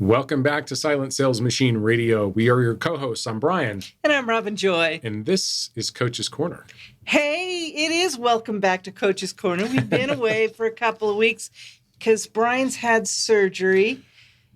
Welcome back to Silent Sales Machine Radio. We are your co-hosts. I'm Brian. And I'm Robin Joy. And this is Coach's Corner. Hey, it is welcome back to Coach's Corner. We've been away for a couple of weeks because Brian's had surgery.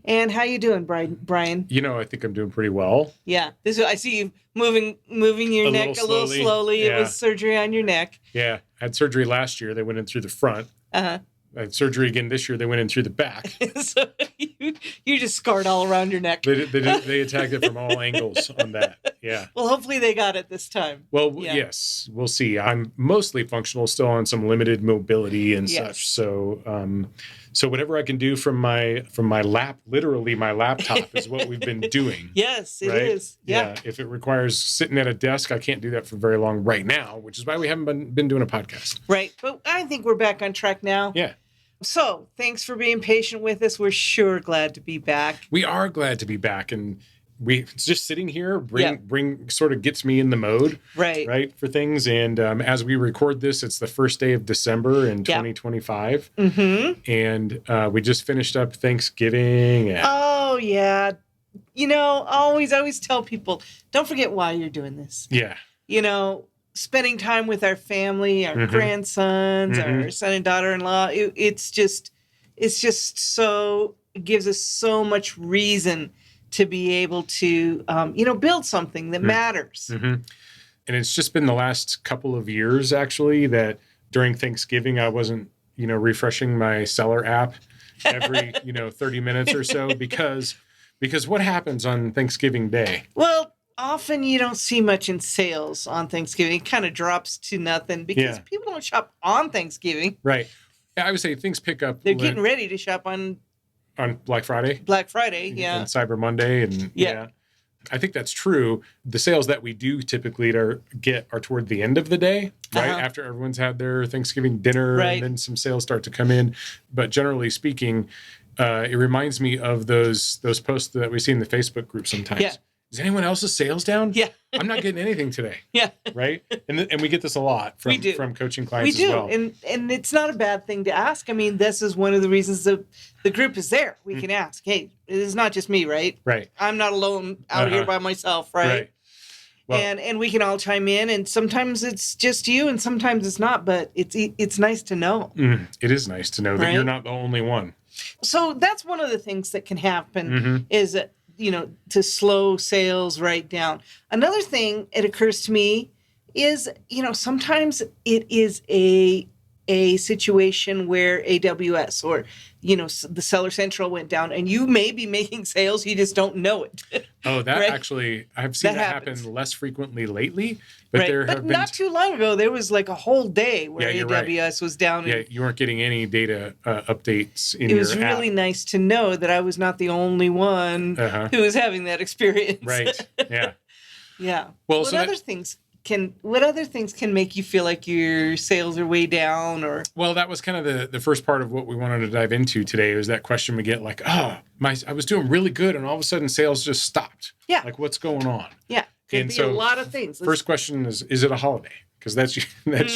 And how you doing, Brian? You know, I think I'm doing pretty well. Yeah. I see you moving your neck a little slowly. Yeah. It was surgery on your neck. Yeah. I had surgery last year. They went in through the front. Uh-huh. I had surgery again this year. They went in through the back. So you just scarred all around your neck. They attacked it from all angles on that. Yeah. Well, hopefully they got it this time. Well, yes, we'll see. I'm mostly functional, still on some limited mobility and such. So, so whatever I can do from my lap, literally my laptop, is what we've been doing. Yes, it is. Yeah. If it requires sitting at a desk, I can't do that for very long right now, which is why we haven't been doing a podcast. Right. But I think we're back on track now. Yeah. So thanks for being patient with us. We're sure glad to be back. We are glad to be back. And just sitting here sort of gets me in the mode, right, for things. And as we record this, it's the first day of December in 2025. Mm-hmm. And we just finished up Thanksgiving. And oh, yeah. You know, I always tell people, don't forget why you're doing this. Yeah. You know, spending time with our family, our grandsons, our son and daughter-in-law. It's just so, it gives us so much reason to be able to, build something that matters. Mm-hmm. And it's just been the last couple of years, actually, that during Thanksgiving, I wasn't, refreshing my seller app every, 30 minutes or so because what happens on Thanksgiving Day? Well, often you don't see much in sales on Thanksgiving. It kind of drops to nothing because people don't shop on Thanksgiving. Right. I would say things pick up. They're getting ready to shop on Black Friday. Yeah. And Cyber Monday. And yeah. I think that's true. The sales that we do typically are toward the end of the day, right? After everyone's had their Thanksgiving dinner, and then some sales start to come in. But generally speaking, it reminds me of those posts that we see in the Facebook group sometimes. Yeah. Is anyone else's sales down? Yeah. I'm not getting anything today. Yeah. Right? And we get this a lot from coaching clients as well. And it's not a bad thing to ask. I mean, this is one of the reasons the group is there. We can ask, hey, it is not just me, right? Right. I'm not alone out here by myself, right? Well, and we can all chime in, and sometimes it's just you and sometimes it's not, but it's nice to know. It is nice to know that you're not the only one. So that's one of the things that can happen is that, to slow sales right down. Another thing, it occurs to me, is, sometimes it is a situation where AWS or, the Seller Central went down and you may be making sales, you just don't know it. Oh, that actually, I've seen that happen less frequently lately. But there have been not too long ago, there was like a whole day where AWS was down. Yeah, you weren't getting any data updates in your app. It was really nice to know that I was not the only one who was having that experience. Right, yeah. Yeah. Well, what other things can make you feel like your sales are way down? Or well, that was kind of the first part of what we wanted to dive into today. Was that question we get like, I was doing really good, and all of a sudden sales just stopped. Yeah. Like, what's going on? Yeah. Could be a lot of things. First question is it a holiday? Because that's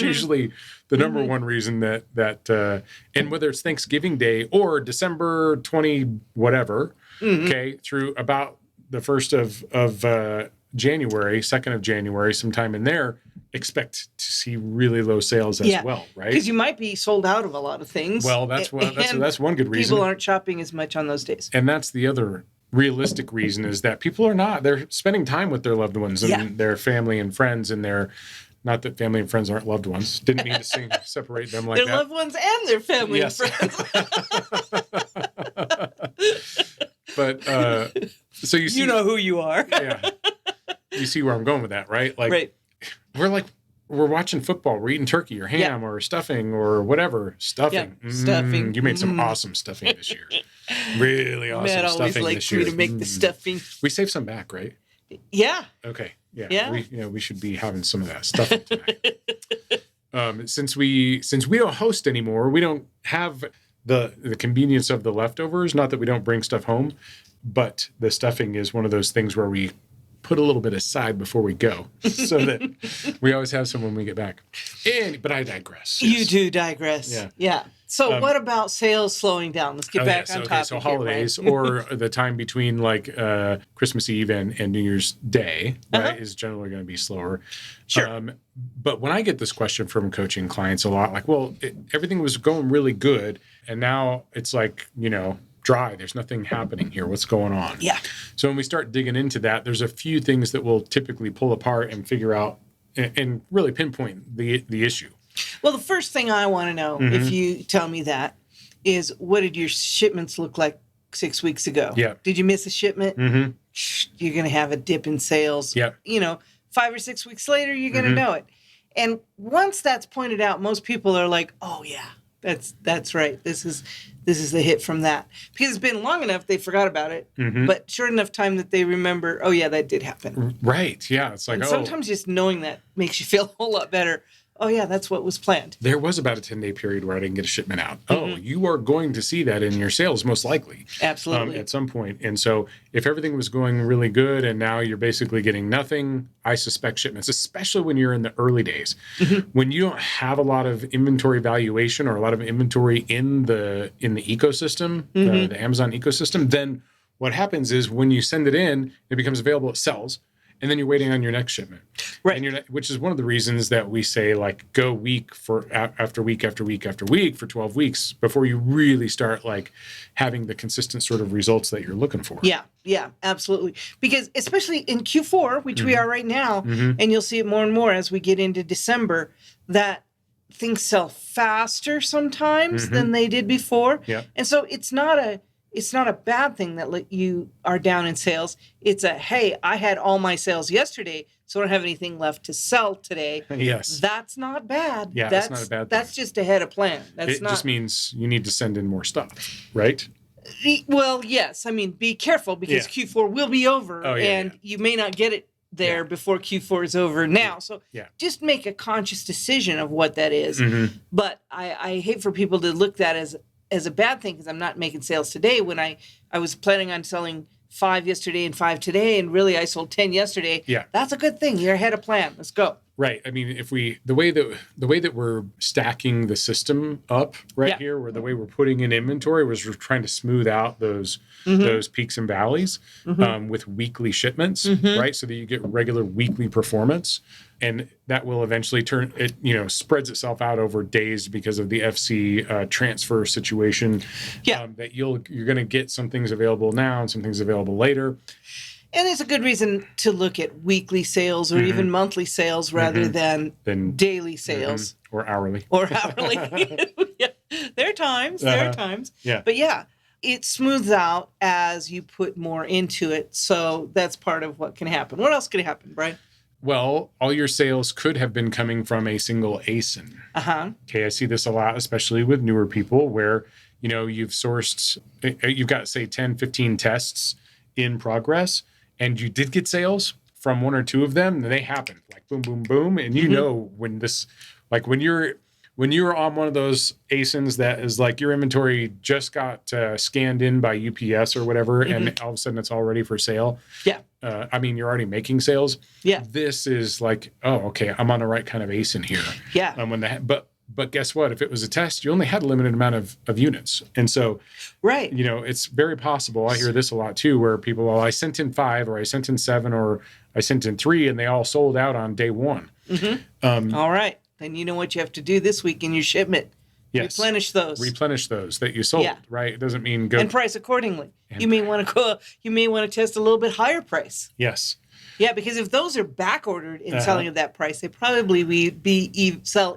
usually the number one reason that and whether it's Thanksgiving Day or December 20 whatever, through about the 1st of January, 2nd of January, sometime in there, expect to see really low sales as well, right? Because you might be sold out of a lot of things. Well, that's one good reason. People aren't shopping as much on those days. And that's the other realistic reason, is that people are not. They're spending time with their loved ones and their family and friends, and not that family and friends aren't loved ones. Didn't mean to separate them like their that. Their loved ones and their family and friends. But so you see, you know who you are. Yeah. You see where I'm going with that, right? Like, we're watching football, we're eating turkey or ham or stuffing or whatever. Stuffing. Yeah. Stuffing. You made some awesome stuffing this year. Really awesome Matt stuffing this year. Matt always likes me to make the stuffing. We saved some back, right? Yeah. Okay. Yeah. We should be having some of that stuffing tonight. Since we don't host anymore, we don't have the convenience of the leftovers. Not that we don't bring stuff home, but the stuffing is one of those things where we put a little bit aside before we go so that we always have some when we get back. But I digress. Yes. You do digress. Yeah. So what about sales slowing down? Let's get back on topic. So holidays or the time between like Christmas Eve and New Year's Day, right, is generally going to be slower. Sure. But when I get this question from coaching clients a lot, like, well, everything was going really good, and now it's like, dry. There's nothing happening here. What's going on? Yeah. So when we start digging into that, there's a few things that we'll typically pull apart and figure out and really pinpoint the issue. Well, the first thing I want to know, if you tell me that, is what did your shipments look like 6 weeks ago? Yeah. Did you miss a shipment? Mm-hmm. You're going to have a dip in sales. Yeah. 5 or 6 weeks later, you're going to know it. And once that's pointed out, most people are like, oh, yeah, that's right. This is the hit from that. Because it's been long enough, they forgot about it. But short enough time that they remember, oh, yeah, that did happen. Right. Yeah. It's like, and sometimes just knowing that makes you feel a whole lot better. Oh, yeah, that's what was planned. There was about a 10-day period where I didn't get a shipment out. Oh, you are going to see that in your sales, most likely. Absolutely. At some point. And so if everything was going really good and now you're basically getting nothing, I suspect shipments, especially when you're in the early days. When you don't have a lot of inventory valuation or a lot of inventory in the ecosystem, the Amazon ecosystem, then what happens is when you send it in, it becomes available, it sells. And then you're waiting on your next shipment, right? And which is one of the reasons that we say, like, go week after week after week after week for 12 weeks before you really start like having the consistent sort of results that you're looking for. Yeah, absolutely. Because especially in Q4, which we are right now, and you'll see it more and more as we get into December, that things sell faster sometimes than they did before. Yeah. And so it's not a bad thing that you are down in sales. It's hey, I had all my sales yesterday, so I don't have anything left to sell today. Yes. That's not bad. Yeah, that's not a bad thing. That's just ahead of plan. It just means you need to send in more stuff, right? Well, yes. I mean, be careful because Q4 will be over, and you may not get it there before Q4 is over now. So just make a conscious decision of what that is. But I hate for people to look at that as a bad thing because I'm not making sales today when I was planning on selling 5 yesterday and 5 today, and really I sold 10 yesterday. Yeah. That's a good thing. You're ahead of plan. Let's go. Right. I mean, if the way that we're stacking the system up here, or the way we're putting in inventory, was we're trying to smooth out those peaks and valleys with weekly shipments, right? So that you get regular weekly performance, and that will eventually turn it. Spreads itself out over days because of the FC transfer situation. Yeah. That you're going to get some things available now and some things available later. And it's a good reason to look at weekly sales or even monthly sales rather than daily sales. Or hourly. Yeah. There are times. Yeah. But yeah, it smooths out as you put more into it. So that's part of what can happen. What else could happen, Brian? Well, all your sales could have been coming from a single ASIN. Okay, I see this a lot, especially with newer people where, you've got, say, 10, 15 tests in progress, and you did get sales from 1 or 2 of them, and they happened like boom, boom, boom. And when this, like when you're on one of those ASINs that is like your inventory just got scanned in by UPS or whatever, and all of a sudden it's all ready for sale. Yeah. You're already making sales. Yeah. This is like, oh, okay, I'm on the right kind of ASIN here. Yeah. But guess what? If it was a test, you only had a limited amount of units. And so, right. It's very possible. I hear this a lot too, where people, I sent in 5 or I sent in 7 or I sent in 3 and they all sold out on day 1. All right. Then you know what you have to do this week in your shipment. Yes. Replenish those that you sold, right? It doesn't mean go. And price accordingly. You may want to test a little bit higher price. Yes. Yeah, because if those are back ordered in selling at that price, they probably will sell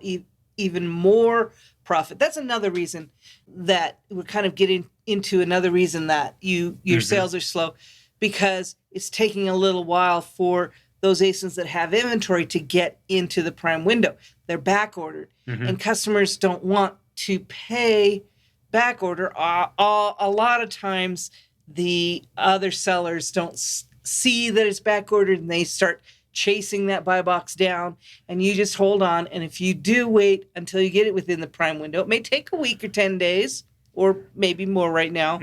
even more profit. That's another reason that we're kind of getting into another reason that your sales are slow, because it's taking a little while for those ASINs that have inventory to get into the prime window. They're back ordered, and customers don't want to pay back order. A lot of times the other sellers don't see that it's back ordered, and they start chasing that buy box down, and you just hold on. And if you do wait until you get it within the prime window, it may take a week or 10 days or maybe more right now.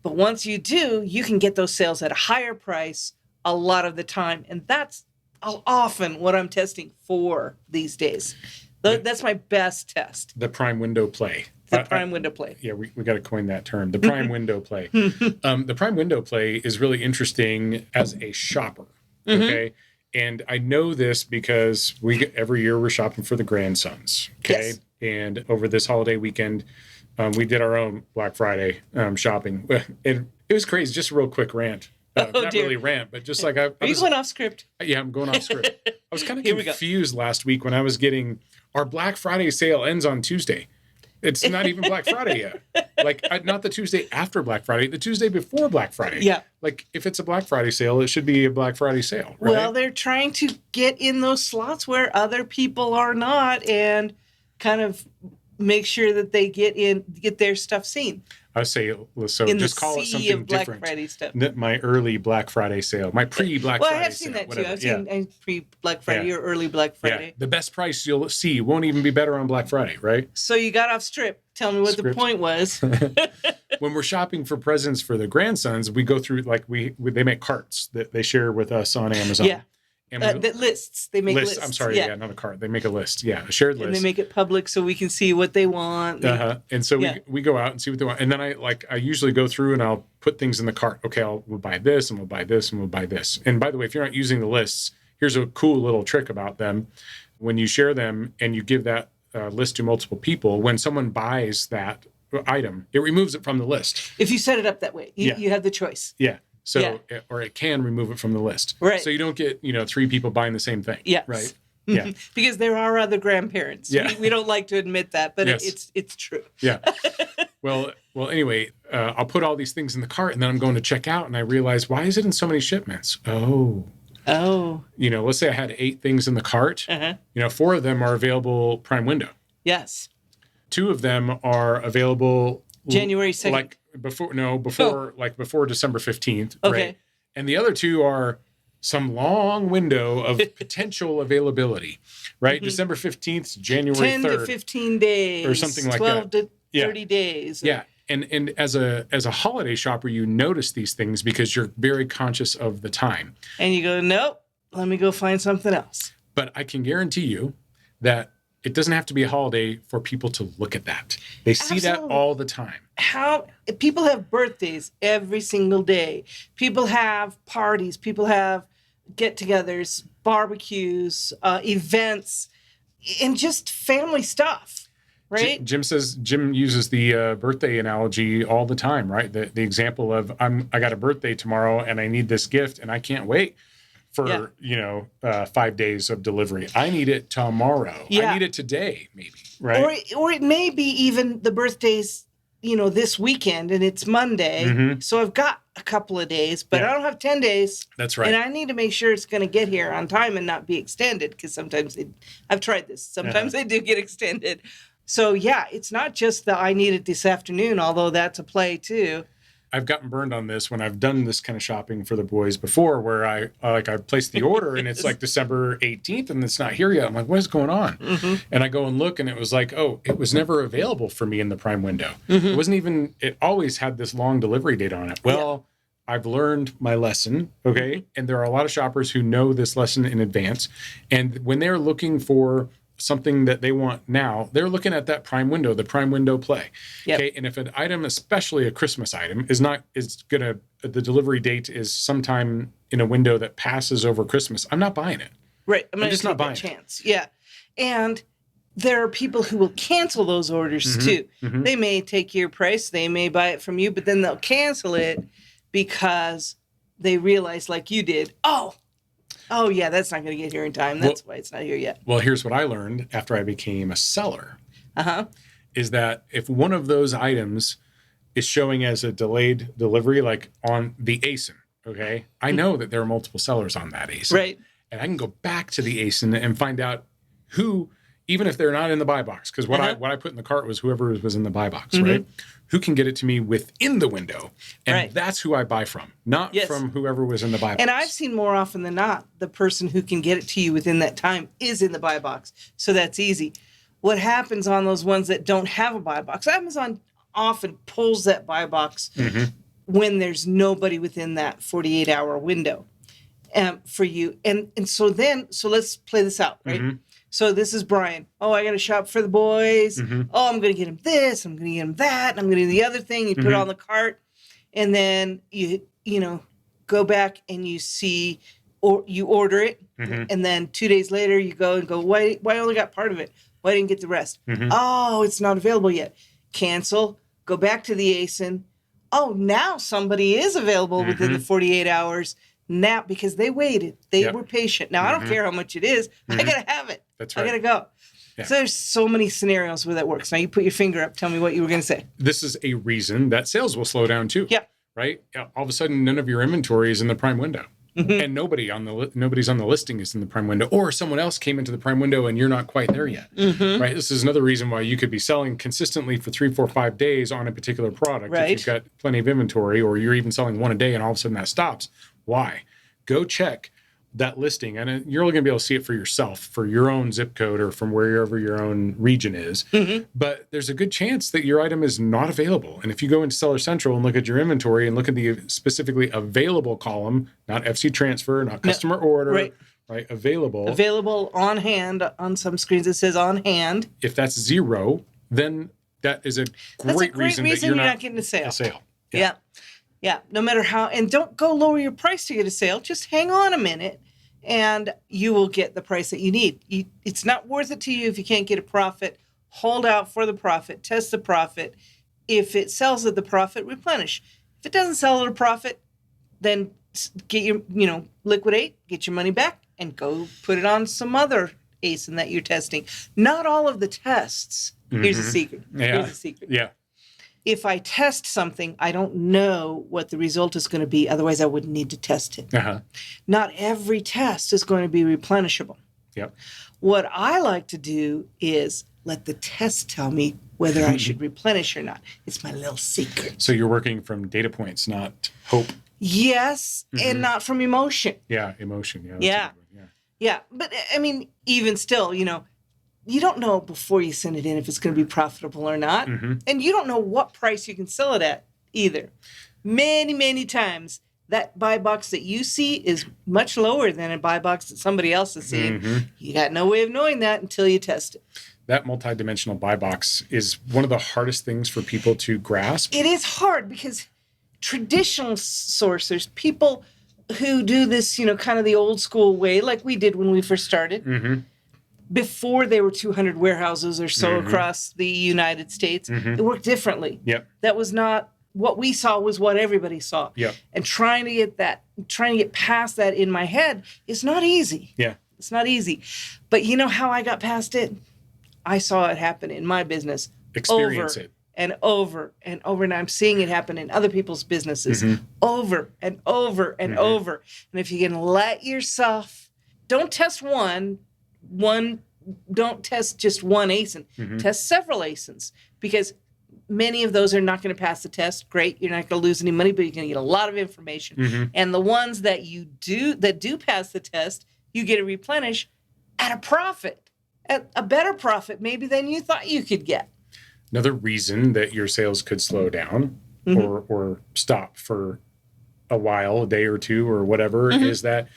But once you do, you can get those sales at a higher price a lot of the time. And that's often what I'm testing for these days. That's my best test. The prime window play. The prime window play. Yeah, we got to coin that term. The prime window play. The prime window play is really interesting as a shopper. Okay. And I know this because every year we're shopping for the grandsons. Okay. Yes. And over this holiday weekend, we did our own Black Friday shopping. It was crazy. Just a real quick rant. Not really rant, but just like Are you going off script? Yeah, I'm going off script. I was kind of confused last week when I was getting our Black Friday sale ends on Tuesday. It's not even Black Friday yet. Like, not the Tuesday after Black Friday, the Tuesday before Black Friday. Yeah. Like, if it's a Black Friday sale, it should be a Black Friday sale, right? Well, they're trying to get in those slots where other people are not and kind of make sure that they get their stuff seen. I say, so in just the call it sea something of Black different. Friday stuff. My early Black Friday sale, my pre-Black Friday sale. Well, I have seen that whatever. too. I've seen pre-Black Friday or early Black Friday. Yeah. The best price you'll see won't even be better on Black Friday, right? So you got off script. Tell me what the point was. When we're shopping for presents for the grandsons, we go through, like, they make carts that they share with us on Amazon. Yeah. And lists. They make lists. I'm sorry, not a cart. They make a list. Yeah, a shared list. And they make it public so we can see what they want. And so we go out and see what they want. And then I usually go through and I'll put things in the cart. Okay, we'll buy this and we'll buy this and we'll buy this. And by the way, if you're not using the lists, here's a cool little trick about them. When you share them and you give that list to multiple people, when someone buys that item, it removes it from the list. If you set it up that way, you have the choice. Yeah. So, or it can remove it from the list. Right. So you don't get, 3 people buying the same thing. Yes. Right. Yeah. Because there are other grandparents. Yeah. We don't like to admit that, but Yes. it's true. Yeah. Well, anyway, I'll put all these things in the cart and then I'm going to check out and I realize, why is it in so many shipments? Oh. Let's say I had 8 things in the cart. 4 of them are available Prime Window. Yes. 2 of them are available January 2nd. Like before December 15th. Okay. Right? And the other 2 are some long window of potential availability, right? December 15th, January 10 3rd. to 15 days. Or something like 12 that. 12 to 30 days. Yeah. And as a holiday shopper, you notice these things because you're very conscious of the time. And you go, nope, let me go find something else. But I can guarantee you that it doesn't have to be a holiday for people to look at that. They see that all the time. People have birthdays every single day. People have parties. People have get-togethers, barbecues, events, and just family stuff, right? Jim uses the birthday analogy all the time, right? The example of I got a birthday tomorrow and I need this gift and I can't wait for 5 days of delivery. I need it tomorrow. Yeah. I need it today, maybe, right? Or it may be even the birthday's this weekend and it's Monday. So I've got a couple of days, but I don't have 10 days. That's right. And I need to make sure it's going to get here on time and not be extended because sometimes I've tried this. Sometimes they do get extended. So it's not just the I need it this afternoon, although that's a play too. I've gotten burned on this when I've done this kind of shopping for the boys before, where I placed the order and it's like December 18th and it's not here yet. I'm like, what is going on? And I go and look and it was like, it was never available for me in the Prime window. It wasn't even, it always had this long delivery date on it. Well, I've learned my lesson. Okay. And there are a lot of shoppers who know this lesson in advance. And when they're looking for something that they want now, they're looking at that Prime window, the Prime window play. Okay. And if an item, especially a Christmas item, the delivery date is sometime in a window that passes over Christmas, I'm not buying it. Right. I'm just not buying chance. Yeah. And there are people who will cancel those orders too. They may take your price, they may buy it from you, but then they'll cancel it because they realize, like you did, oh, yeah, that's not going to get here in time. That's why it's not here yet. Well, here's what I learned after I became a seller. Is that if one of those items is showing as a delayed delivery, like on the ASIN, okay, I know that there are multiple sellers on that ASIN. Right. And I can go back to the ASIN and find out who, even if they're not in the buy box, because what I put in the cart was whoever was in the buy box, right? Who can get it to me within the window. And that's who I buy from, not from whoever was in the buy box. And I've seen more often than not, the person who can get it to you within that time is in the buy box. So that's easy. What happens on those ones that don't have a buy box, Amazon often pulls that buy box when there's nobody within that 48-hour window for you. And so let's play this out, right? So this is Brian. Oh, I got to shop for the boys. Oh, I'm going to get him this. I'm going to get him that. And I'm going to do the other thing. You put it on the cart. And then you go back and you see, or you order it. And then 2 days later you go, why I only got part of it? Why didn't get the rest? Oh, it's not available yet. Cancel. Go back to the ASIN. Oh, now somebody is available within the 48 hours. Now, because they waited. They were patient. Now, I don't care how much it is. I got to have it. That's right. I got to go. Yeah. So there's so many scenarios where that works. Now, you put your finger up. Tell me what you were going to say. This is a reason that sales will slow down too. Yeah. Right? All of a sudden, none of your inventory is in the prime window. And nobody's on the listing is in the prime window, or someone else came into the prime window and you're not quite there yet. Right? This is another reason why you could be selling consistently for 3, 4, 5 days on a particular product. If you've got plenty of inventory, or you're even selling one a day and all of a sudden that stops. Why? Go check that listing, and you're only going to be able to see it for yourself, for your own zip code, or from wherever your own region is. But there's a good chance that your item is not available. And if you go into Seller Central and look at your inventory and look at the specifically available column, not FC transfer, not customer order, right? Available on hand. On some screens it says on hand. If that's 0, then that is a great reason that you're not getting a sale. Yeah. No matter how, and don't go lower your price to get a sale. Just hang on a minute and you will get the price that you need. It's not worth it to you if you can't get a profit. Hold out for the profit, test the profit. If it sells at the profit, replenish. If it doesn't sell at a profit, then get your, liquidate, get your money back and go put it on some other ASIN that you're testing. Not all of the tests. Here's a secret. Here's a secret. Yeah. If I test something, I don't know what the result is going to be. Otherwise, I wouldn't need to test it. Not every test is going to be replenishable. Yep. What I like to do is let the test tell me whether I should replenish or not. It's my little secret. So you're working from data points, not hope. Yes, and not from emotion. Yeah, emotion. Yeah. But I mean, even still, you don't know before you send it in if it's going to be profitable or not. And you don't know what price you can sell it at either. Many, many times that buy box that you see is much lower than a buy box that somebody else is seeing. You got no way of knowing that until you test it. That multidimensional buy box is one of the hardest things for people to grasp. It is hard because traditional sourcers, people who do this, kind of the old school way, like we did when we first started, before there were 200 warehouses or so across the United States, it worked differently. That was not what we saw, was what everybody saw. And trying to get past that in my head is not easy. It's not easy. But you know how I got past it? I saw it happen in my business. Experience it. And over and over. And I'm seeing it happen in other people's businesses over and over and over. And if you can let yourself, don't test don't test just one ASIN. Test several ASINs, because many of those are not going to pass the test. Great, you're not going to lose any money, but you're going to get a lot of information. And the ones that do pass the test, you get to replenish at a profit, at a better profit maybe than you thought you could get. Another reason that your sales could slow down or stop for a while, a day or two or whatever, is that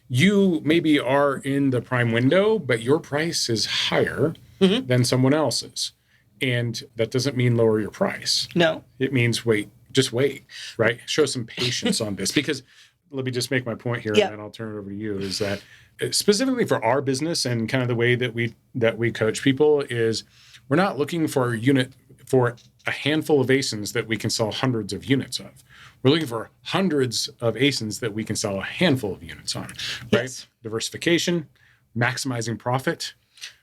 you maybe are in the prime window, but your price is higher than someone else's. And that doesn't mean lower your price. No. It means just wait, right? Show some patience on this, because let me just make my point here, and then I'll turn it over to you, is that specifically for our business and kind of the way that we coach people is we're not looking for a handful of ASINs that we can sell hundreds of units of. We're looking for hundreds of ASINs that we can sell a handful of units on, right? Yes. Diversification, maximizing profit,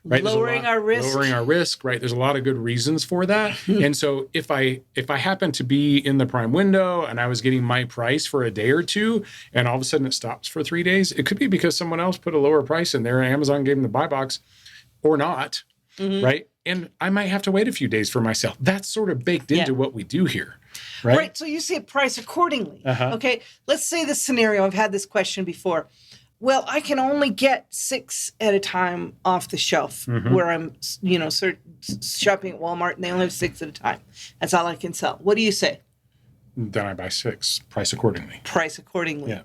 right? Lowering our risk, right? There's a lot of good reasons for that. And so if I happen to be in the prime window and I was getting my price for a day or two, and all of a sudden it stops for 3 days, it could be because someone else put a lower price in there and Amazon gave them the buy box, or not, right? And I might have to wait a few days for myself. That's sort of baked into what we do here. Right. So you say price accordingly. Okay. Let's say this scenario. I've had this question before. Well, I can only get 6 at a time off the shelf where I'm, shopping at Walmart and they only have 6 at a time. That's all I can sell. What do you say? Then I buy 6. Price accordingly. Price accordingly. Yeah.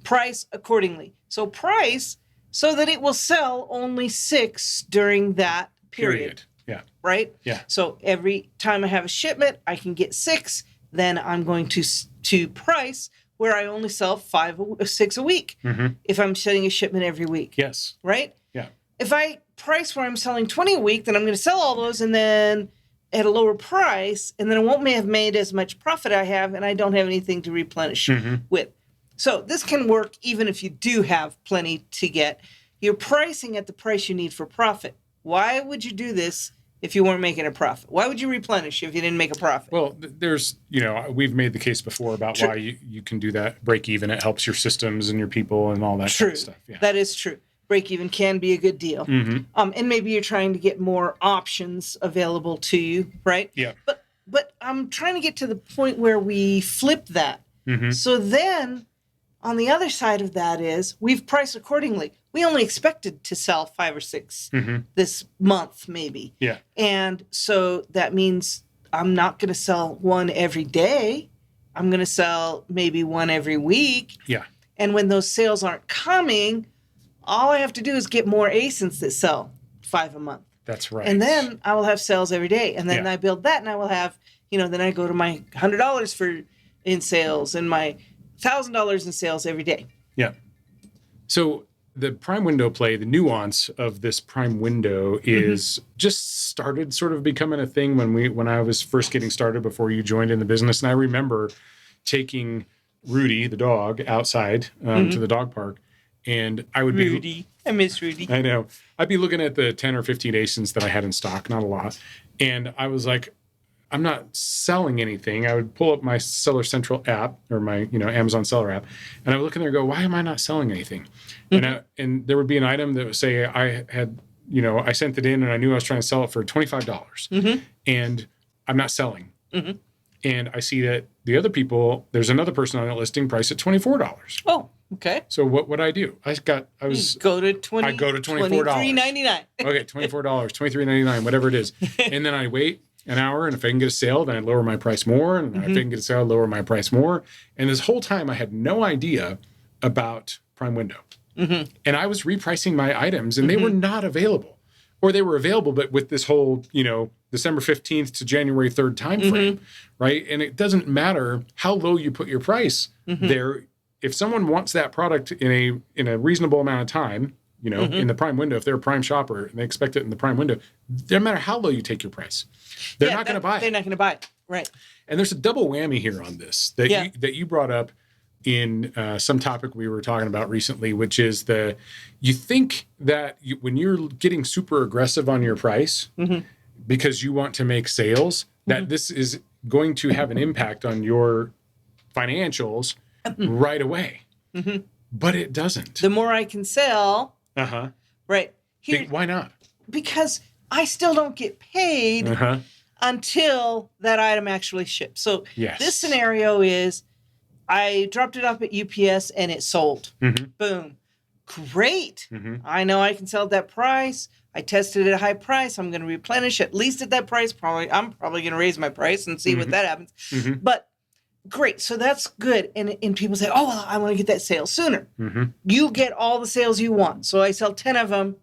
Price accordingly. So price so that it will sell only 6 during that period. Yeah. Right? Yeah. So every time I have a shipment, I can get 6. Then I'm going to price where I only sell 5 or 6 a week. If I'm setting a shipment every week. Yes. Right? Yeah. If I price where I'm selling 20 a week, then I'm going to sell all those and then at a lower price, and then I won't have made as much profit I have, and I don't have anything to replenish with. So this can work even if you do have plenty to get. You're pricing at the price you need for profit. Why would you do this if you weren't making a profit? Why would you replenish if you didn't make a profit? Well, there's, we've made the case before about why you can do that break even. It helps your systems and your people and all that kind of stuff. Yeah. That is true. Break even can be a good deal. And maybe you're trying to get more options available to you, right? Yeah. But I'm trying to get to the point where we flip that. So then on the other side of that is we've priced accordingly. We only expected to sell 5 or 6 this month, maybe. Yeah. And so that means I'm not going to sell one every day. I'm going to sell maybe one every week. Yeah. And when those sales aren't coming, all I have to do is get more ASINs that sell 5 a month. That's right. And then I will have sales every day. And then I build that and I will have, then I go to my $100 in sales and my $1,000 in sales every day. Yeah. So the prime window play, the nuance of this prime window is just started sort of becoming a thing when I was first getting started before you joined in the business. And I remember taking Rudy, the dog, outside to the dog park. And I would be... Rudy. I miss Rudy. I know. I'd be looking at the 10 or 15 ASINs that I had in stock, not a lot. And I was like, I'm not selling anything. I would pull up my Seller Central app or my, Amazon Seller app. And I would look in there and go, why am I not selling anything? And there would be an item that would say I had, I sent it in and I knew I was trying to sell it for $25 and I'm not selling. And I see that the other people, there's another person on that listing priced at $24. Oh, okay. So what would I do? I go to $24. $23.99. Okay, $24, $23.99, whatever it is. And then I wait an hour, and if I can get a sale, then I lower my price more. And if I can get a sale, I lower my price more. And this whole time, I had no idea about Prime Window. And I was repricing my items, and they were not available. Or they were available, but with this whole, December 15th to January 3rd time frame, right? And it doesn't matter how low you put your price there. If someone wants that product in a reasonable amount of time, in the prime window, if they're a prime shopper and they expect it in the prime window, no matter how low you take your price, they're not going to buy it. They're not going to buy it, right? And there's a double whammy here on this that you brought up in some topic we were talking about recently, which is you think that when you're getting super aggressive on your price because you want to make sales, that this is going to have an impact on your financials right away. But it doesn't. The more I can sell, right? Why not? Because I still don't get paid until that item actually ships. So this scenario is I dropped it off at UPS and it sold. Boom. Great. I know I can sell at that price. I tested it at a high price. I'm going to replenish at least at that price. I'm probably going to raise my price and see what that happens. But great. So that's good. And people say, oh, well, I want to get that sale sooner. You get all the sales you want. So I sell 10 of them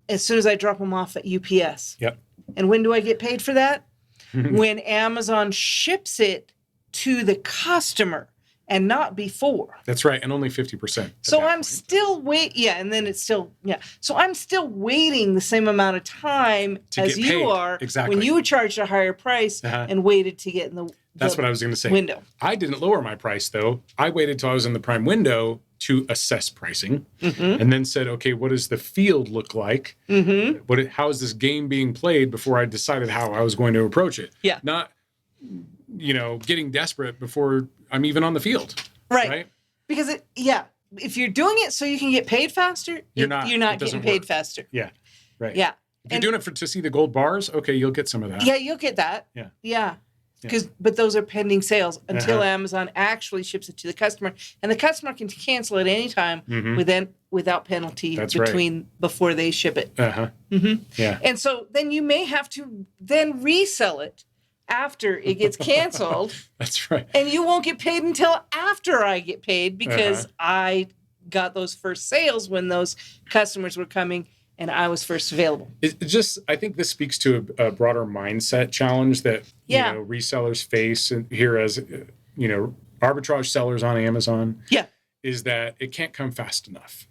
as soon as I drop them off at UPS. Yep. And when do I get paid for that? When Amazon ships it to the customer and not before. That's right. And only 50%. So I'm still and then it's still, So I'm still waiting the same amount of time as you are when you charged a higher price and waited to get in the That's what I was going to say. Window. I didn't lower my price, though. I waited till I was in the prime window to assess pricing and then said, okay, what does the field look like? How is this game being played before I decided how I was going to approach it? Yeah. Not, getting desperate before I'm even on the field. Right? Because, if you're doing it so you can get paid faster, you're not getting paid faster. Yeah. Right. Yeah. If you're doing it to see the gold bars, okay, you'll get some of that. Yeah, you'll get that. Yeah. Yeah. But those are pending sales until Amazon actually ships it to the customer, and the customer can cancel at any time without penalty before they ship it. Yeah. And so then you may have to then resell it after it gets canceled. That's right. And you won't get paid until after I get paid because I got those first sales when those customers were coming and I was first available. I think this speaks to a broader mindset challenge that resellers face here as arbitrage sellers on Amazon. Yeah. Is that it can't come fast enough.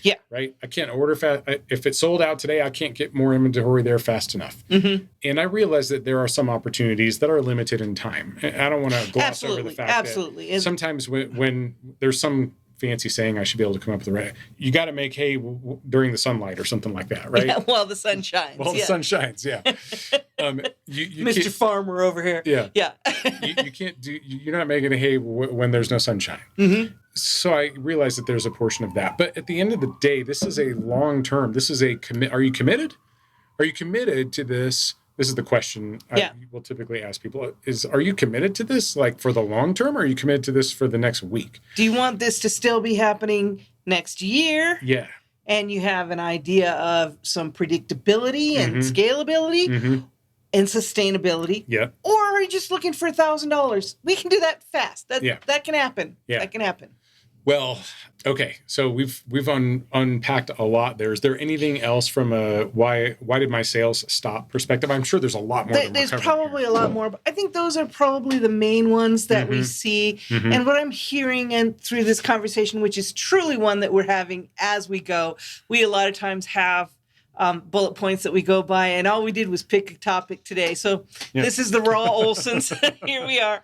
Yeah. Right. I can't order fast. If it's sold out today, I can't get more inventory there fast enough. Mm-hmm. And I realize that there are some opportunities that are limited in time. I don't want to gloss over the fact that sometimes when there's some fancy saying I should be able to come up with the right, you got to make hay during the sunlight or something like that, right? Yeah, while the sun shines. The sun shines, yeah. You Mr. Farmer over here. Yeah. Yeah. you can't you're not making hay when there's no sunshine. Mm-hmm. So I realize that there's a portion of that. But at the end of the day, this is a long term. This is a commit. Are you committed? Are you committed to this? This is the question I will typically ask people are you committed to this like for the long term, or are you committed to this for the next week? Do you want this to still be happening next year? Yeah. And you have an idea of some predictability and scalability and sustainability. Yeah. Or are you just looking for $1,000? We can do that fast. That can happen. Yeah. That can happen. Well, okay. So we've unpacked a lot there. Is there anything else from a why did my sales stop perspective? I'm sure there's a lot more. There's probably a lot more, but I think those are probably the main ones that we see. And what I'm hearing and through this conversation, which is truly one that we're having as we go, we a lot of times have bullet points that we go by, and all we did was pick a topic today. So this is the raw Olsons. Here we are.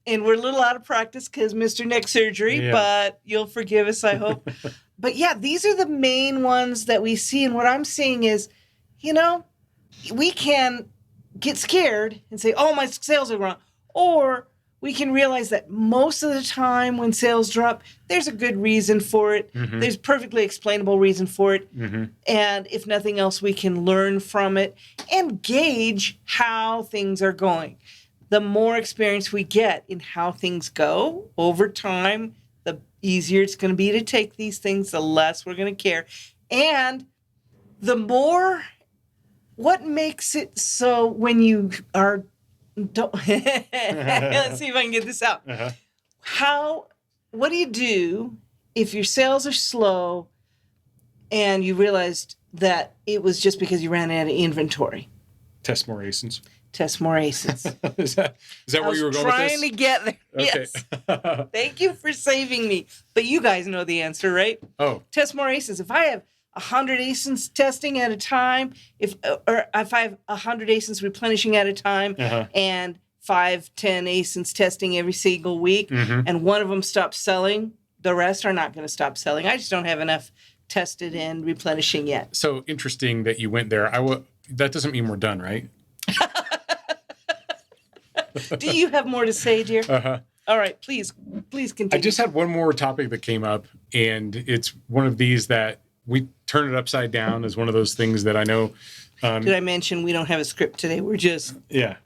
And we're a little out of practice because Mr. Neck Surgery, but you'll forgive us, I hope. But yeah, these are the main ones that we see. And what I'm seeing is, we can get scared and say, oh, my sales are wrong. Or we can realize that most of the time when sales drop, there's a good reason for it. There's perfectly explainable reason for it. And if nothing else, we can learn from it and gauge how things are going. The more experience we get in how things go over time, the easier it's going to be to take these things, the less we're going to care. And the more, what makes it so when you are, let's see if I can get this out. What do you do if your sales are slow and you realized that it was just because you ran out of inventory? Test more ASINs. Test more ASINs. Is that where you were going with this? Trying to get there. Okay. Yes. Thank you for saving me. But you guys know the answer, right? Oh. Test more ASINs. If I have 100 ASINs testing at a time, if I have 100 ASINs replenishing at a time, and 5-10 ASINs testing every single week, and one of them stops selling, the rest are not going to stop selling. I just don't have enough tested and replenishing yet. So interesting that you went there. That doesn't mean we're done, right? Do you have more to say, dear? All right, please continue. I just had one more topic that came up, and it's one of these that we turn it upside down as one of those things that I know. Did I mention we don't have a script today? We're just... Yeah.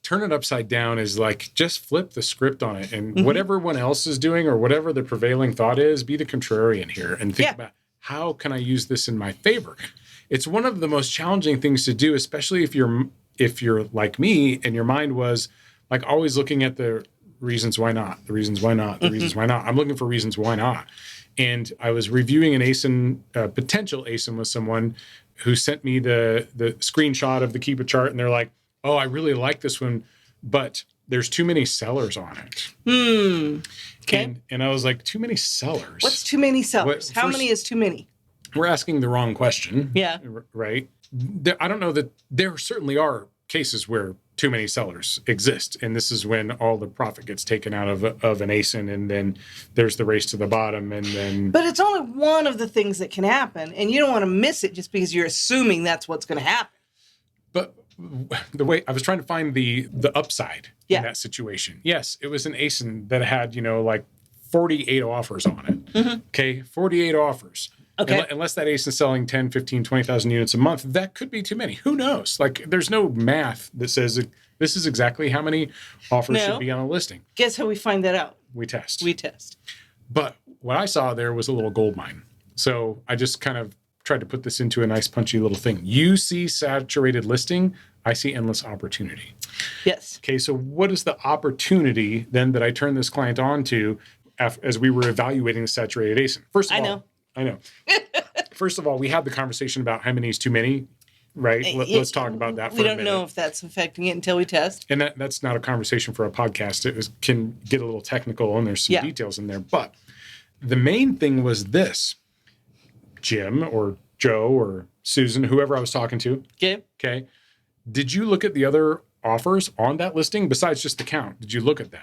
Turn it upside down is like just flip the script on it, and whatever everyone else is doing or whatever the prevailing thought is, be the contrarian here and think about how can I use this in my favor. It's one of the most challenging things to do, especially if you're like me and your mind was like always looking at the reasons why not, the reasons why not, the reasons why not. I'm looking for reasons why not. And I was reviewing an ASIN, potential ASIN with someone who sent me the screenshot of the Keep It chart, and they're like, oh, I really like this one, but there's too many sellers on it. Okay. And I was like, too many sellers? What's too many sellers? How many is too many? We're asking the wrong question. Yeah. Right? I don't know that there certainly are cases where too many sellers exist. And this is when all the profit gets taken out of an ASIN, and then there's the race to the bottom. And then. But it's only one of the things that can happen. And you don't want to miss it just because you're assuming that's what's going to happen. But the way I was trying to find the upside in that situation. Yes, it was an ASIN that had, like 48 offers on it. Okay. 48 offers. Okay. Unless that ASIN is selling 10, 15, 20,000 units a month, that could be too many. Who knows? Like, there's no math that says this is exactly how many offers should be on a listing. Guess how we find that out? We test. But what I saw there was a little gold mine. So I just kind of tried to put this into a nice punchy little thing. You see saturated listing, I see endless opportunity. Yes. Okay, so what is the opportunity then that I turn this client on to? as we were evaluating the saturated ASIN. First of all, I know. First of all, we had the conversation about how many is too many, right? Let's talk about that for a minute. We don't know if that's affecting it until we test. And that's not a conversation for a podcast. It can get a little technical, and there's some details in there. But the main thing was this: Jim or Joe or Susan, whoever I was talking to. Okay. Did you look at the other offers on that listing besides just the count? Did you look at them?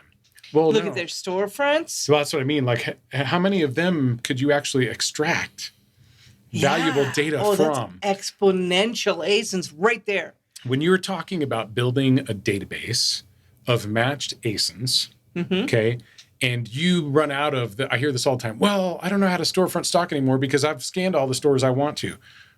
Well, look at their storefronts. So that's what I mean. Like, how many of them could you actually extract valuable data from? That's exponential ASINs right there. When you're talking about building a database of matched ASINs, okay, and you run out of I hear this all the time. Well, I don't know how to storefront stock anymore because I've scanned all the stores I want to.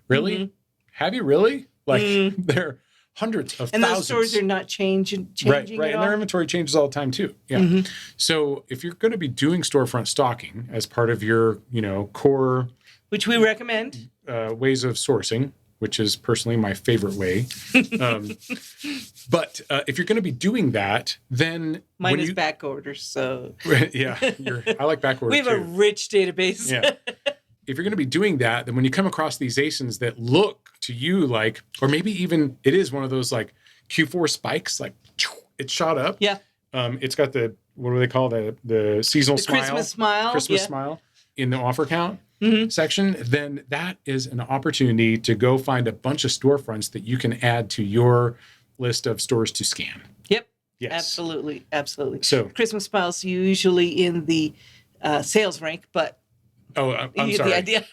Really? Have you really? Like, they're hundreds of thousands. And those stores are not changing right. at And all? their inventory changes all the time too. Yeah. So if you're going to be doing storefront stocking as part of your, core, which we recommend, ways of sourcing, which is personally my favorite way. But if you're going to be doing that, then mine is back orders. So yeah, I like back orders. We have a rich database. Yeah. If you're going to be doing that, then when you come across these ASINs that look to you like, or maybe even it is one of those like Q4 spikes, like it shot up. Yeah. It's got what do they call the seasonal smile? Christmas smile in the offer count section. Then that is an opportunity to go find a bunch of storefronts that you can add to your list of stores to scan. Yep. Yes. Absolutely. So Christmas smiles usually in the sales rank, but I'm you get sorry. the idea.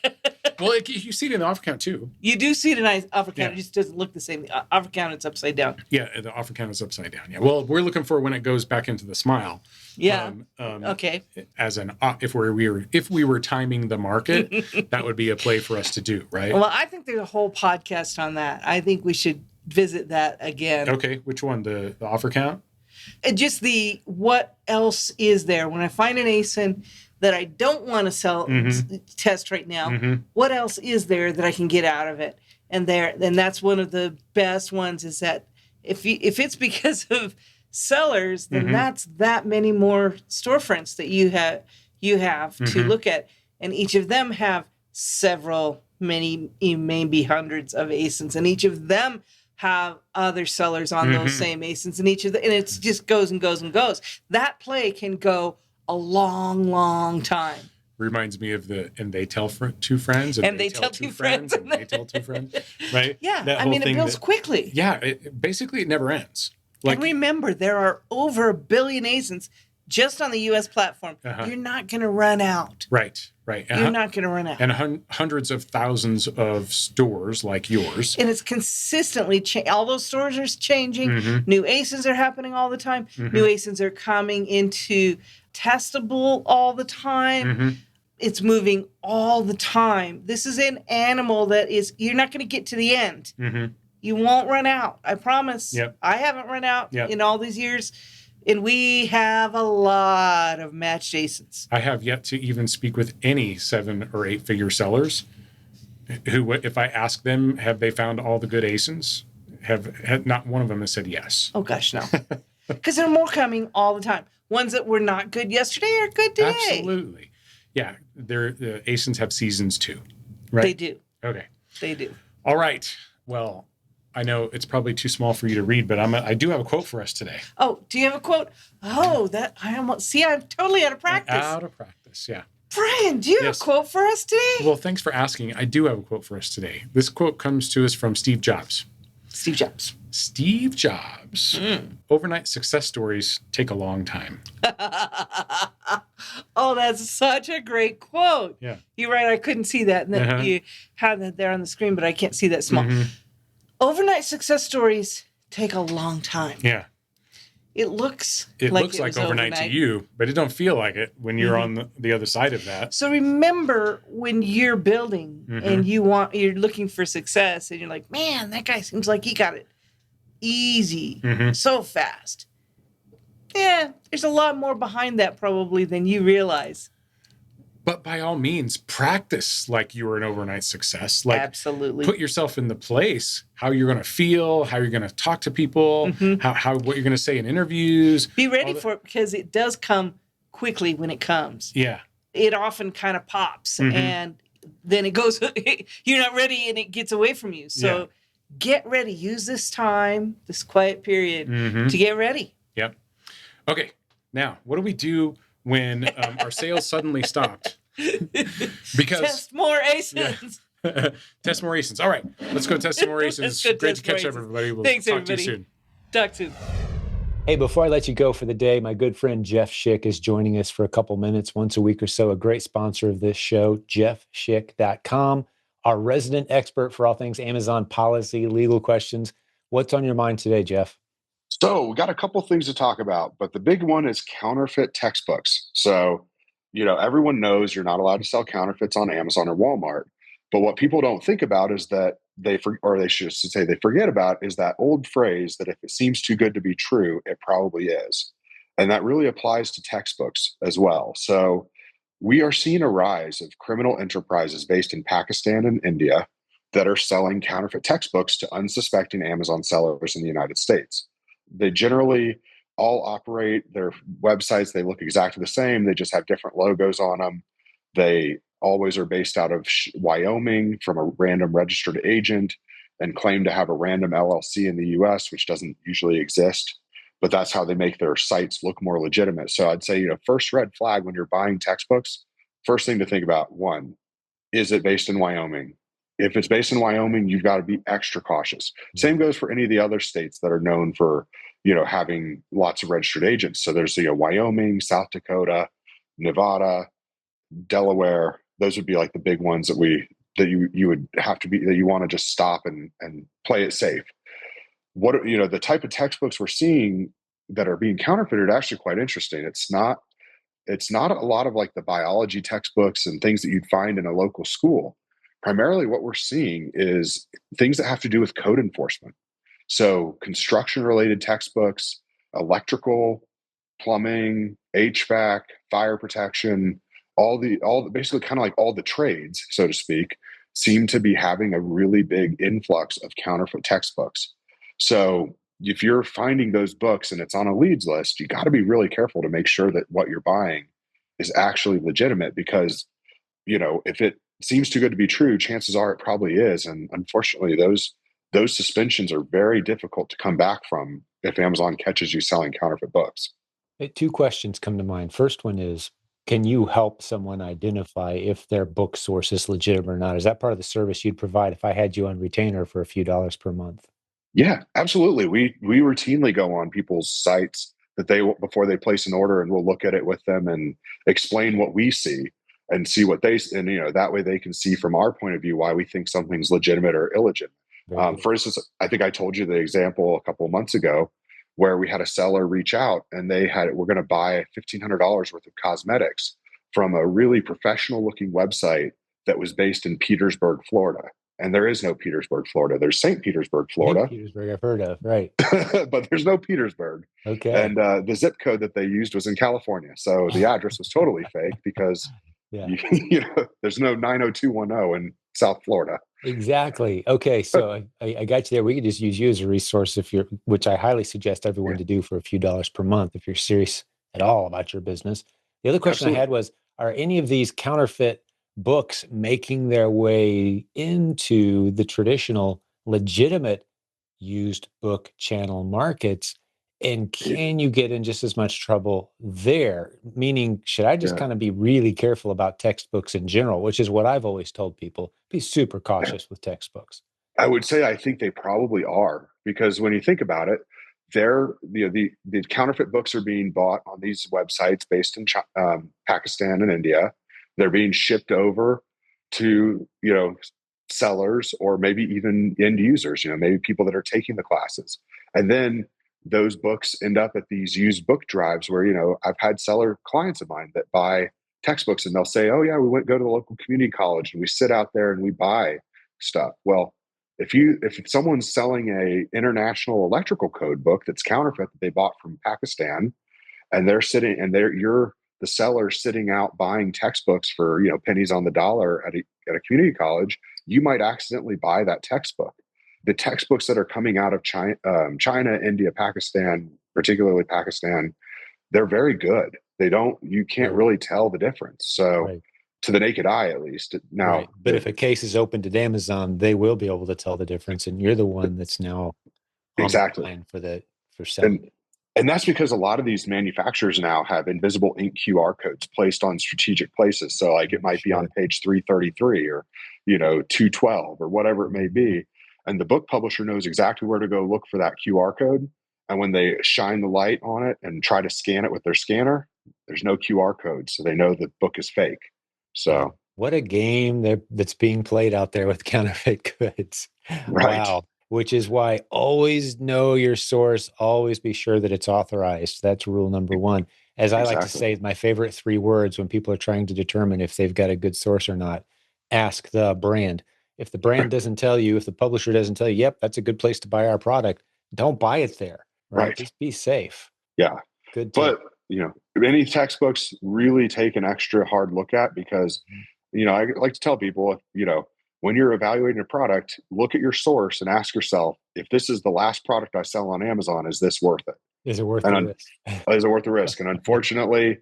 Well, you see it in the offer count too. You do see it in the offer count. It just doesn't look the same. The offer count, it's upside down. Yeah, the offer count is upside down. Yeah. Well, we're looking for when it goes back into the smile. Yeah. Okay. As if we were timing the market, that would be a play for us to do, right? Well, I think there's a whole podcast on that. I think we should visit that again. Okay. Which one? The offer count? And just what else is there when I find an ASIN that I don't want to test right now? What else is there that I can get out of it? And that's one of the best ones is that if it's because of sellers, then that's that many more storefronts that you have to look at, and each of them have many, maybe hundreds of ASINs, and each of them have other sellers on those same ASINs, and and it just goes and goes and goes. That play can go a long, long time. Reminds me of and they tell two friends, and they tell two friends, and they tell two friends, right? Yeah, it builds quickly. Yeah, basically it never ends. And remember, there are over 1 billion ASINs just on the U.S. platform. You're not going to run out. Right. You're not going to run out. And hundreds of thousands of stores like yours. And it's consistently all those stores are changing. New ASINs are happening all the time. New ASINs are coming into testable all the time. It's moving all the time. This is an animal that you're not going to get to the end. You won't run out. I promise. Yep. I haven't run out in all these years. And we have a lot of matched ASINs. I have yet to even speak with any 7 or 8 figure sellers who, if I ask them, have they found all the good ASINs? Have not one of them has said yes. Oh, gosh, no. Because there are more coming all the time. Ones that were not good yesterday are good today. Absolutely. Yeah, the ASINs have seasons too, right? They do. Okay. They do. All right. Well, I know it's probably too small for you to read, but I do have a quote for us today. Oh, do you have a quote? Oh, I'm totally out of practice. Out of practice, yeah. Brian, do you have a quote for us today? Well, thanks for asking. I do have a quote for us today. This quote comes to us from Steve Jobs. Steve Jobs. Steve Jobs. Overnight success stories take a long time. Oh, that's such a great quote. Yeah. You're right. I couldn't see that. And you had that there on the screen, but I can't see that small. Overnight success stories take a long time. Yeah. It looks like overnight to you, but it don't feel like it when you're on the other side of that. So remember when you're building and you're looking for success and you're like, man, that guy seems like he got it easy, so fast. Yeah, there's a lot more behind that probably than you realize. But by all means, practice like you were an overnight success. Like, absolutely. Put yourself in the place, how you're going to feel, how you're going to talk to people, what you're going to say in interviews. Be ready for it because it does come quickly when it comes. Yeah. It often kind of pops and then it goes, you're not ready and it gets away from you. So get ready. Use this time, this quiet period to get ready. Yep. Okay. Now, what do we do when our sales suddenly stopped? Because test more ASINs. Yeah. Test more ASINs. All right. Let's go test some more ASINs. Great to catch up, everybody. We'll Thanks, talk everybody. to you soon. Talk soon. Hey, before I let you go for the day, my good friend Jeff Schick is joining us for a couple minutes once a week or so, a great sponsor of this show, jeffschick.com, our resident expert for all things Amazon policy, legal questions. What's on your mind today, Jeff? So we got a couple things to talk about, but the big one is counterfeit textbooks. So, everyone knows you're not allowed to sell counterfeits on Amazon or Walmart. But what people don't think about is that they forget about is that old phrase that if it seems too good to be true, it probably is. And that really applies to textbooks as well. So we are seeing a rise of criminal enterprises based in Pakistan and India that are selling counterfeit textbooks to unsuspecting Amazon sellers in the United States. They generally all operate their websites. They look exactly the same. They just have different logos on them. They always are based out of Wyoming from a random registered agent and claim to have a random LLC in the US, which doesn't usually exist. But that's how they make their sites look more legitimate. So I'd say, first red flag when you're buying textbooks, first thing to think about, one, is it based in Wyoming? If it's based in Wyoming, you've got to be extra cautious. Same goes for any of the other states that are known for, having lots of registered agents. So there's, Wyoming, South Dakota, Nevada, Delaware. Those would be like the big ones that you would have to be, that you want to just stop and play it safe. The type of textbooks we're seeing that are being counterfeited are actually quite interesting. It's not a lot of like the biology textbooks and things that you'd find in a local school. Primarily what we're seeing is things that have to do with code enforcement. So construction related textbooks, electrical, plumbing, HVAC, fire protection, basically kind of like all the trades, so to speak, seem to be having a really big influx of counterfeit textbooks. So if you're finding those books and it's on a leads list, you got to be really careful to make sure that what you're buying is actually legitimate, because, if it seems too good to be true, chances are it probably is. And unfortunately, those suspensions are very difficult to come back from if Amazon catches you selling counterfeit books. Two questions come to mind. First one is, can you help someone identify if their book source is legitimate or not? Is that part of the service you'd provide if I had you on retainer for a few dollars per month? Yeah, absolutely. We routinely go on people's sites before they place an order, and we'll look at it with them and explain what we see and see what that way they can see from our point of view why we think something's legitimate or illegitimate. For instance, I think I told you the example a couple of months ago where we had a seller reach out and we're going to buy $1,500 worth of cosmetics from a really professional looking website that was based in Petersburg, Florida. And there is no Petersburg, Florida. There's St. Petersburg, Florida. St. Petersburg, I've heard of, right. But there's no Petersburg. Okay. And the zip code that they used was in California. So the address was totally fake because there's no 90210 in South Florida. Exactly. Okay. So I got you there. We could just use you as a resource which I highly suggest everyone to do for a few dollars per month if you're serious at all about your business. The other question I had was, are any of these counterfeit books making their way into the traditional legitimate used book channel markets? And can you get in just as much trouble there? Meaning, should I just kind of be really careful about textbooks in general, which is what I've always told people, be super cautious with textbooks. I would say I think they probably are, because when you think about it, the counterfeit books are being bought on these websites based in Pakistan and India. They're being shipped over to, sellers or maybe even end users, maybe people that are taking the classes. And then those books end up at these used book drives where, I've had seller clients of mine that buy textbooks and they'll say, oh yeah, we go to the local community college and we sit out there and we buy stuff. Well, if someone's selling a international electrical code book that's counterfeit that they bought from Pakistan, and you're the seller sitting out buying textbooks for pennies on the dollar at a community college, you might accidentally buy that textbook. The textbooks that are coming out of China, India, Pakistan, particularly Pakistan, they're very good. you can't really tell the difference. So to the naked eye, at least now, but if a case is opened at Amazon, they will be able to tell the difference. And you're the one that's now on the line for selling. And that's because a lot of these manufacturers now have invisible ink QR codes placed on strategic places. So like it might be on page 333 or, 212 or whatever it may be. And the book publisher knows exactly where to go look for that QR code. And when they shine the light on it and try to scan it with their scanner, there's no QR code. So they know the book is fake. So what a game that's being played out there with counterfeit goods. Right. Wow. Which is why always know your source, always be sure that it's authorized. That's rule number one. As I like to say, my favorite 3 words when people are trying to determine if they've got a good source or not, ask the brand. If the brand doesn't tell you, if the publisher doesn't tell you, yep, that's a good place to buy our product, don't buy it there. Right. Just be safe. Yeah. Good tip. But, any textbooks really take an extra hard look at because, I like to tell people, when you're evaluating a product, look at your source and ask yourself, if this is the last product I sell on Amazon, is this worth it? Is it worth the risk? Is it worth the risk? And unfortunately,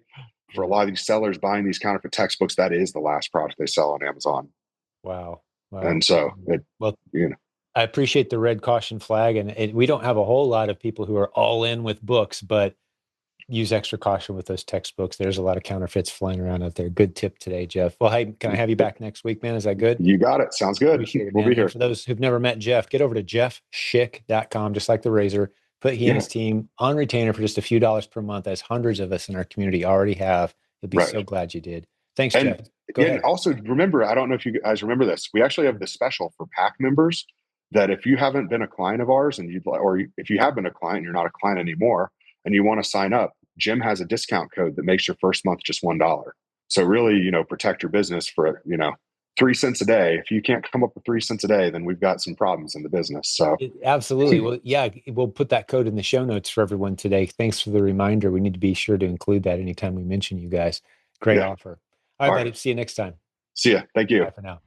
for a lot of these sellers buying these counterfeit textbooks, that is the last product they sell on Amazon. Wow. And so, I appreciate the red caution flag. And we don't have a whole lot of people who are all in with books, but use extra caution with those textbooks. There's a lot of counterfeits flying around out there. Good tip today, Jeff. Well, hey, can I have you back next week, man? Is that good? You got it. Sounds good. Appreciate it, we'll be here. And for those who've never met Jeff, get over to jeffschick.com, just like the razor. Put he and his team on retainer for just a few dollars per month, as hundreds of us in our community already have. You'll be so glad you did. Thanks, Jeff. Go ahead. And also remember, I don't know if you guys remember this. We actually have this special for PAC members that if you haven't been a client of ours and if you have been a client, you're not a client anymore, and you want to sign up, Jim has a discount code that makes your first month just $1. So really, protect your business for, 3 cents a day. If you can't come up with 3 cents a day, then we've got some problems in the business. So absolutely. Well, yeah, we'll put that code in the show notes for everyone today. Thanks for the reminder. We need to be sure to include that anytime we mention you guys. Great offer. All right, buddy. See you next time. See ya. Thank you. Bye for now.